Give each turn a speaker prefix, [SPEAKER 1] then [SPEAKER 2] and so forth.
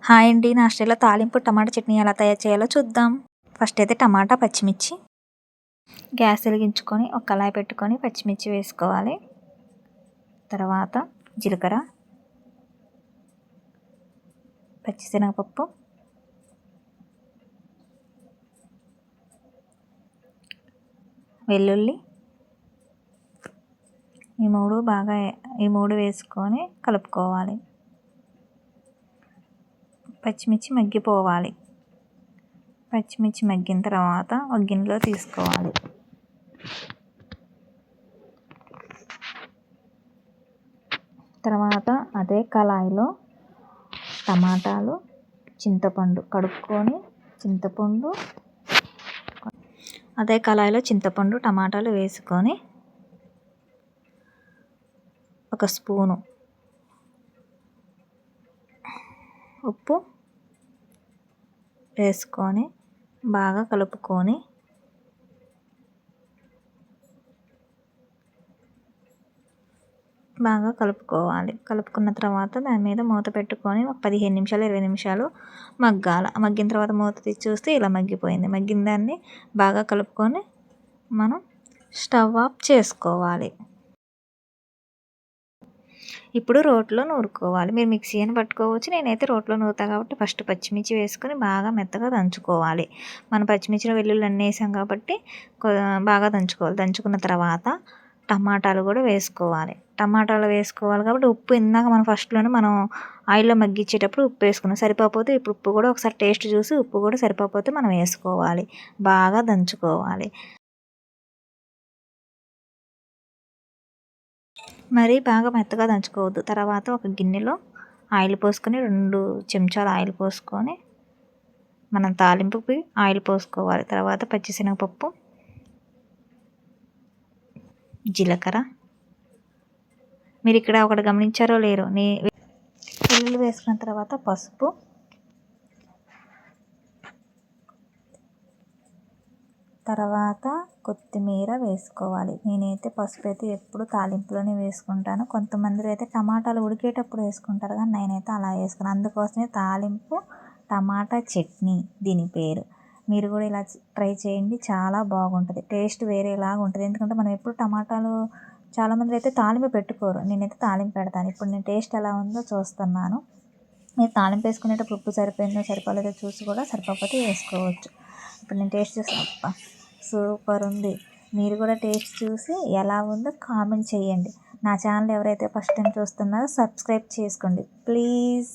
[SPEAKER 1] Hi అండి, నా స్టైల్లో తాలింపు టమాటా చట్నీ ఎలా తయారు చేయాలో చూద్దాం. ఫస్ట్ అయితే టమాటా, పచ్చిమిర్చి గ్యాస్ వెలిగించుకొని ఒక కళాయి పెట్టుకొని పచ్చిమిర్చి వేసుకోవాలి. తర్వాత జీలకర్ర, పచ్చిశనగపప్పు, వెల్లుల్లి ఈ మూడు వేసుకొని కలుపుకోవాలి. పచ్చిమిర్చి మగ్గిపోవాలి. పచ్చిమిర్చి మగ్గిన తర్వాత ఒక గిన్నెలో తీసుకోవాలి. తర్వాత అదే కళాయిలో టమాటాలు, చింతపండు టమాటాలు వేసుకొని ఒక స్పూను ఉప్పు వేసుకొని బాగా కలుపుకొని కలుపుకున్న తర్వాత దాని మీద మూత పెట్టుకొని ఒక 15 నిమిషాలు 20 నిమిషాలు మగ్గిన తర్వాత మూత తీసి చూస్తే ఇలా మగ్గిపోయింది. మగ్గిన దాన్ని బాగా కలుపుకొని మనం స్టవ్ ఆఫ్ చేసుకోవాలి. ఇప్పుడు రోట్లో నూరుకోవాలి. మీరు మిక్సీ అని పట్టుకోవచ్చు, నేనైతే రోట్లో నూరుతాను కాబట్టి ఫస్ట్ పచ్చిమిర్చి వేసుకొని బాగా మెత్తగా దంచుకోవాలి. మనం పచ్చిమిర్చిలో వెల్లుల్లి అన్నీ వేసాం కాబట్టి బాగా దంచుకోవాలి. దంచుకున్న తర్వాత టమాటాలు కూడా వేసుకోవాలి కాబట్టి ఉప్పు ఇందాక మనం ఫస్ట్లోనే ఆయిల్లో మగ్గించేటప్పుడు ఉప్పు వేసుకున్నాం. సరిపోతే ఇప్పుడు ఉప్పు కూడా ఒకసారి టేస్ట్ చూసి ఉప్పు కూడా సరిపోతే మనం వేసుకోవాలి. బాగా దంచుకోవాలి. మరీ బాగా మెత్తగా దంచుకోవద్దు. తర్వాత ఒక గిన్నెలో ఆయిల్ పోసుకొని 2 చెంచాలు ఆయిల్ పోసుకొని మనం తాలింపుకి ఆయిల్ పోసుకోవాలి. తర్వాత పచ్చిశనగపప్పు, జీలకర్ర, మీరు ఇక్కడ ఒకటి గమనించారో లేరో, వెల్లుల్లి వేసుకున్న తర్వాత పసుపు, తర్వాత కొత్తిమీర వేసుకోవాలి. నేనైతే పసుపు అయితే ఎప్పుడు తాలింపులోనే వేసుకుంటాను. కొంతమంది అయితే టమాటాలు ఉడికేటప్పుడు వేసుకుంటారు, కానీ నేనైతే అలా వేసుకున్నాను. అందుకోసమే తాలింపు టమాటా చట్నీ దీని పేరు. మీరు కూడా ఇలా ట్రై చేయండి, చాలా బాగుంటుంది. టేస్ట్ వేరేలాగా ఉంటుంది. ఎందుకంటే మనం ఎప్పుడు టమాటాలు చాలామంది అయితే తాలింపు పెట్టుకోరు, నేనైతే తాలింపు పెడతాను. ఇప్పుడు నేను టేస్ట్ ఎలా ఉందో చూస్తున్నాను. మీరు తాలింపు వేసుకునేటప్పుడు ఉప్పు సరిపోయిందో సరిపోలేదో చూసి కూడా సరిపోతే వేసుకోవచ్చు. ఇప్పుడు నేను టేస్ట్ చూసి సూపర్ ఉంది. మీరు కూడా టేస్ట్ చూసి ఎలా ఉందో కామెంట్ చేయండి. నా ఛానల్ ఎవరైతే ఫస్ట్ టైం చూస్తున్నారో సబ్స్క్రైబ్ చేసుకోండి ప్లీజ్.